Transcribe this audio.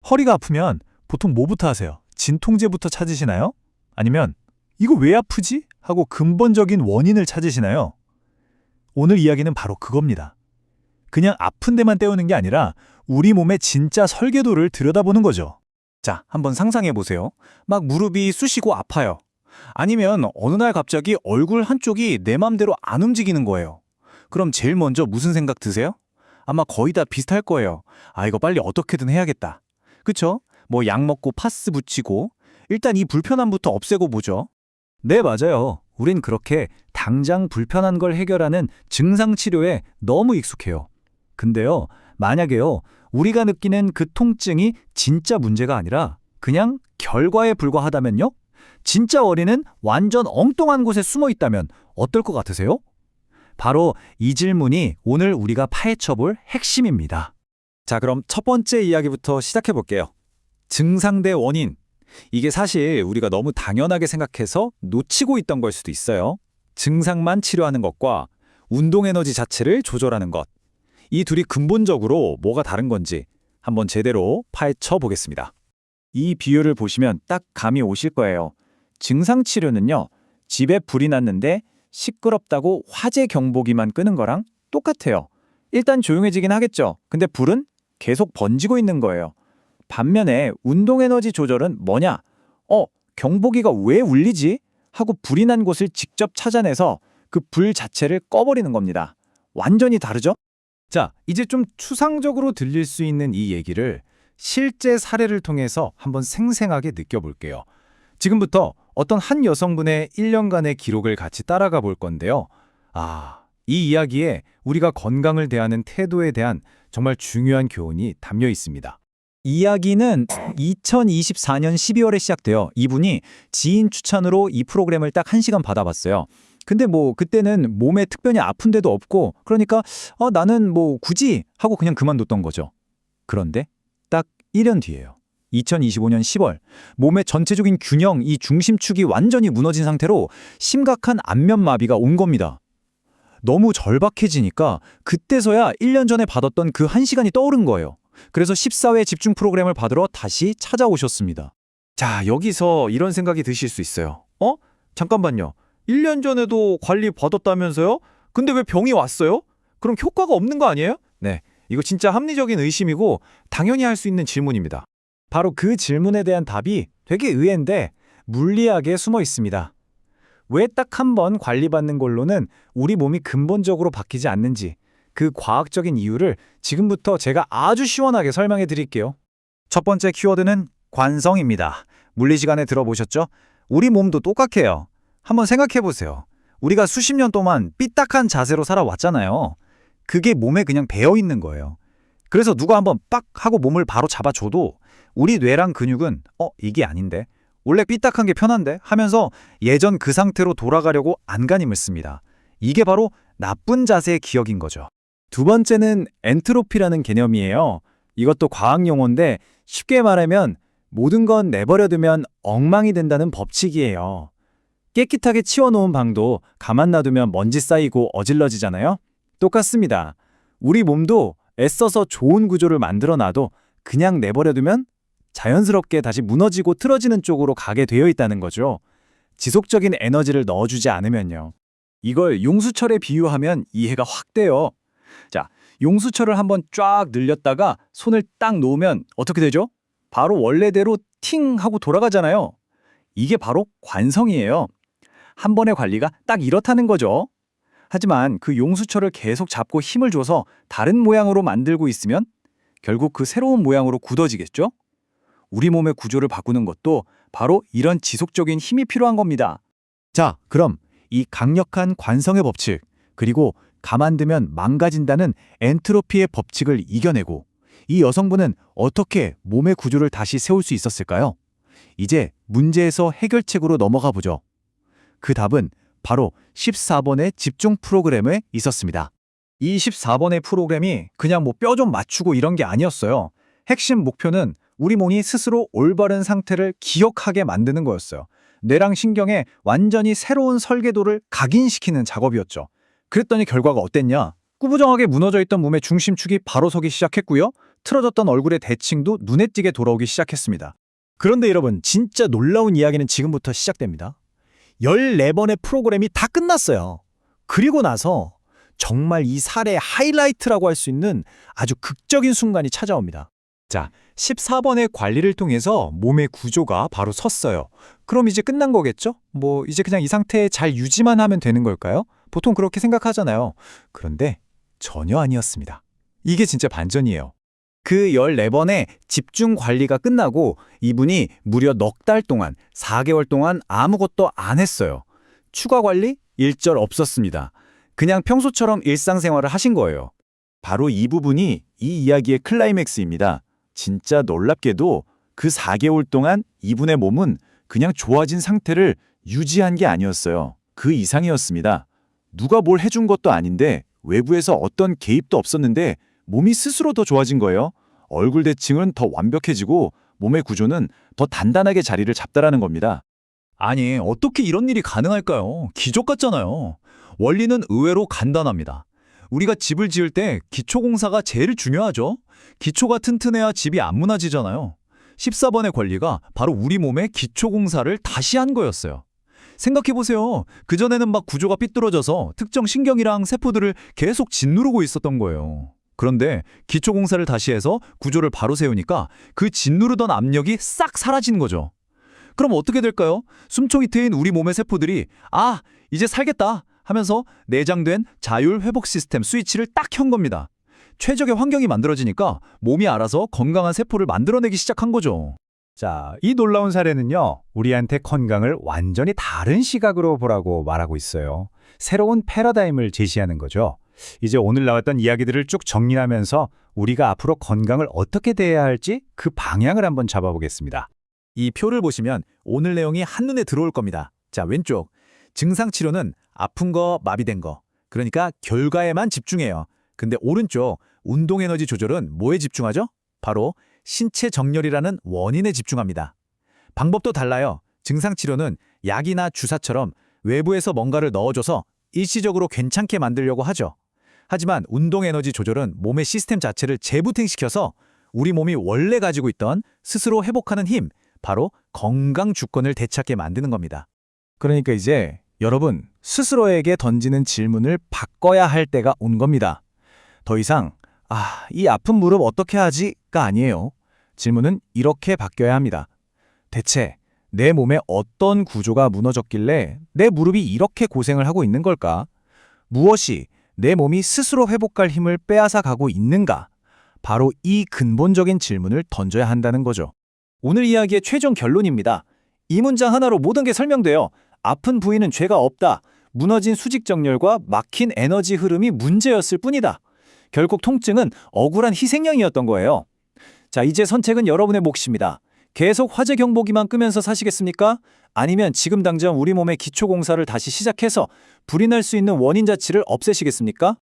허리가 아프면 보통 뭐부터 하세요? 진통제부터 찾으시나요? 아니면 이거 왜 아프지? 하고 근본적인 원인을 찾으시나요? 오늘 이야기는 바로 그겁니다. 그냥 아픈 데만 때우는 게 아니라 우리 몸의 진짜 설계도를 들여다보는 거죠. 자, 한번 상상해 보세요. 막 무릎이 쑤시고 아파요. 아니면 어느 날 갑자기 얼굴 한쪽이 내 맘대로 안 움직이는 거예요. 그럼 제일 먼저 무슨 생각 드세요? 아마 거의 다 비슷할 거예요. 아, 이거 빨리 어떻게든 해야겠다. 그쵸? 뭐 약 먹고 파스 붙이고 일단 이 불편함부터 없애고 보죠. 네, 맞아요. 우린 그렇게 당장 불편한 걸 해결하는 증상 치료에 너무 익숙해요. 근데요, 만약에요, 우리가 느끼는 그 통증이 진짜 문제가 아니라 그냥 결과에 불과하다면요? 진짜 원인은 완전 엉뚱한 곳에 숨어 있다면 어떨 것 같으세요? 바로 이 질문이 오늘 우리가 파헤쳐볼 핵심입니다. 자, 그럼 첫 번째 이야기부터 시작해 볼게요. 증상 대 원인. 이게 사실 우리가 너무 당연하게 생각해서 놓치고 있던 걸 수도 있어요. 증상만 치료하는 것과 운동 에너지 자체를 조절하는 것. 이 둘이 근본적으로 뭐가 다른 건지 한번 제대로 파헤쳐 보겠습니다. 이 비유를 보시면 딱 감이 오실 거예요. 증상 치료는요, 집에 불이 났는데 시끄럽다고 화재 경보기만 끄는 거랑 똑같아요. 일단 조용해지긴 하겠죠. 근데 불은 계속 번지고 있는 거예요. 반면에 운동 에너지 조절은 뭐냐? 경보기가 왜 울리지? 하고 불이 난 곳을 직접 찾아내서 그 불 자체를 꺼버리는 겁니다. 완전히 다르죠? 자, 이제 좀 추상적으로 들릴 수 있는 이 얘기를 실제 사례를 통해서 한번 생생하게 느껴볼게요. 지금부터 어떤 한 여성분의 1년간의 기록을 같이 따라가 볼 건데요. 이 이야기에 우리가 건강을 대하는 태도에 대한 정말 중요한 교훈이 담겨 있습니다. 이야기는 2024년 12월에 시작돼요. 이분이 지인 추천으로 이 프로그램을 딱 1시간 받아봤어요. 근데 뭐 그때는 몸에 특별히 아픈 데도 없고 그러니까 나는 뭐 굳이 하고 그냥 그만뒀던 거죠. 그런데 딱 1년 뒤에요. 2025년 10월 몸의 전체적인 균형, 이 중심축이 완전히 무너진 상태로 심각한 안면마비가 온 겁니다. 너무 절박해지니까 그때서야 1년 전에 받았던 그 1시간이 떠오른 거예요. 그래서 14회 집중 프로그램을 받으러 다시 찾아오셨습니다. 자, 여기서 이런 생각이 드실 수 있어요. 잠깐만요. 1년 전에도 관리 받았다면서요? 근데 왜 병이 왔어요? 그럼 효과가 없는 거 아니에요? 네, 이거 진짜 합리적인 의심이고 당연히 할 수 있는 질문입니다. 바로 그 질문에 대한 답이 되게 의외인데 물리학에 숨어 있습니다. 왜 딱 한 번 관리받는 걸로는 우리 몸이 근본적으로 바뀌지 않는지 그 과학적인 이유를 지금부터 제가 아주 시원하게 설명해 드릴게요. 첫 번째 키워드는 관성입니다. 물리 시간에 들어보셨죠? 우리 몸도 똑같아요. 한번 생각해 보세요. 우리가 수십 년 동안 삐딱한 자세로 살아왔잖아요. 그게 몸에 그냥 배어 있는 거예요. 그래서 누가 한번 빡 하고 몸을 바로 잡아줘도 우리 뇌랑 근육은 이게 아닌데? 원래 삐딱한 게 편한데? 하면서 예전 그 상태로 돌아가려고 안간힘을 씁니다. 이게 바로 나쁜 자세의 기억인 거죠. 두 번째는 엔트로피라는 개념이에요. 이것도 과학 용어인데 쉽게 말하면 모든 건 내버려두면 엉망이 된다는 법칙이에요. 깨끗하게 치워놓은 방도 가만 놔두면 먼지 쌓이고 어질러지잖아요. 똑같습니다. 우리 몸도 애써서 좋은 구조를 만들어놔도 그냥 내버려두면 자연스럽게 다시 무너지고 틀어지는 쪽으로 가게 되어 있다는 거죠. 지속적인 에너지를 넣어주지 않으면요. 이걸 용수철에 비유하면 이해가 확 돼요. 자, 용수철을 한번 쫙 늘렸다가 손을 딱 놓으면 어떻게 되죠? 바로 원래대로 팅 하고 돌아가잖아요. 이게 바로 관성이에요. 한 번의 관리가 딱 이렇다는 거죠. 하지만 그 용수철을 계속 잡고 힘을 줘서 다른 모양으로 만들고 있으면 결국 그 새로운 모양으로 굳어지겠죠? 우리 몸의 구조를 바꾸는 것도 바로 이런 지속적인 힘이 필요한 겁니다. 자, 그럼 이 강력한 관성의 법칙, 그리고 가만두면 망가진다는 엔트로피의 법칙을 이겨내고 이 여성분은 어떻게 몸의 구조를 다시 세울 수 있었을까요? 이제 문제에서 해결책으로 넘어가 보죠. 그 답은 바로 14번의 집중 프로그램에 있었습니다. 이 14번의 프로그램이 그냥 뭐 뼈 좀 맞추고 이런 게 아니었어요. 핵심 목표는 우리 몸이 스스로 올바른 상태를 기억하게 만드는 거였어요. 뇌랑 신경에 완전히 새로운 설계도를 각인시키는 작업이었죠. 그랬더니 결과가 어땠냐? 꾸부정하게 무너져 있던 몸의 중심축이 바로 서기 시작했고요. 틀어졌던 얼굴의 대칭도 눈에 띄게 돌아오기 시작했습니다. 그런데 여러분, 진짜 놀라운 이야기는 지금부터 시작됩니다. 14번의 프로그램이 다 끝났어요. 그리고 나서 정말 이 사례의 하이라이트라고 할 수 있는 아주 극적인 순간이 찾아옵니다. 자, 14번의 관리를 통해서 몸의 구조가 바로 섰어요. 그럼 이제 끝난 거겠죠? 뭐 이제 그냥 이 상태에 잘 유지만 하면 되는 걸까요? 보통 그렇게 생각하잖아요. 그런데 전혀 아니었습니다. 이게 진짜 반전이에요. 그 14번의 집중 관리가 끝나고 이분이 무려 넉 달 동안, 4개월 동안 아무것도 안 했어요. 추가 관리? 일절 없었습니다. 그냥 평소처럼 일상생활을 하신 거예요. 바로 이 부분이 이 이야기의 클라이맥스입니다. 진짜 놀랍게도 그 4개월 동안 이분의 몸은 그냥 좋아진 상태를 유지한 게 아니었어요. 그 이상이었습니다. 누가 뭘 해준 것도 아닌데 외부에서 어떤 개입도 없었는데 몸이 스스로 더 좋아진 거예요. 얼굴 대칭은 더 완벽해지고 몸의 구조는 더 단단하게 자리를 잡다라는 겁니다. 아니, 어떻게 이런 일이 가능할까요? 기적 같잖아요. 원리는 의외로 간단합니다. 우리가 집을 지을 때 기초공사가 제일 중요하죠. 기초가 튼튼해야 집이 안 무너지잖아요. 14번의 관리가 바로 우리 몸의 기초공사를 다시 한 거였어요. 생각해보세요. 그전에는 막 구조가 삐뚤어져서 특정 신경이랑 세포들을 계속 짓누르고 있었던 거예요. 그런데 기초공사를 다시 해서 구조를 바로 세우니까 그 짓누르던 압력이 싹 사라진 거죠. 그럼 어떻게 될까요? 숨통이 트인 우리 몸의 세포들이 아, 이제 살겠다 하면서 내장된 자율 회복 시스템 스위치를 딱 켠 겁니다. 최적의 환경이 만들어지니까 몸이 알아서 건강한 세포를 만들어내기 시작한 거죠. 자, 이 놀라운 사례는요, 우리한테 건강을 완전히 다른 시각으로 보라고 말하고 있어요. 새로운 패러다임을 제시하는 거죠. 이제 오늘 나왔던 이야기들을 쭉 정리하면서 우리가 앞으로 건강을 어떻게 대해야 할지 그 방향을 한번 잡아보겠습니다. 이 표를 보시면 오늘 내용이 한눈에 들어올 겁니다. 자, 왼쪽. 증상 치료는 아픈 거, 마비된 거. 그러니까 결과에만 집중해요. 근데 오른쪽, 운동 에너지 조절은 뭐에 집중하죠? 바로 신체 정렬이라는 원인에 집중합니다. 방법도 달라요. 증상 치료는 약이나 주사처럼 외부에서 뭔가를 넣어줘서 일시적으로 괜찮게 만들려고 하죠. 하지만 운동 에너지 조절은 몸의 시스템 자체를 재부팅시켜서 우리 몸이 원래 가지고 있던 스스로 회복하는 힘, 바로 건강 주권을 되찾게 만드는 겁니다. 그러니까 이제 여러분 스스로에게 던지는 질문을 바꿔야 할 때가 온 겁니다. 더 이상 이 아픈 무릎 어떻게 하지가 아니에요. 질문은 이렇게 바뀌어야 합니다. 대체 내 몸에 어떤 구조가 무너졌길래 내 무릎이 이렇게 고생을 하고 있는 걸까? 무엇이 내 몸이 스스로 회복할 힘을 빼앗아 가고 있는가? 바로 이 근본적인 질문을 던져야 한다는 거죠. 오늘 이야기의 최종 결론입니다. 이 문장 하나로 모든 게 설명돼요. 아픈 부위는 죄가 없다. 무너진 수직 정렬과 막힌 에너지 흐름이 문제였을 뿐이다. 결국 통증은 억울한 희생양이었던 거예요. 자, 이제 선택은 여러분의 몫입니다. 계속 화재 경보기만 끄면서 사시겠습니까? 아니면 지금 당장 우리 몸의 기초 공사를 다시 시작해서 불이 날 수 있는 원인 자체를 없애시겠습니까?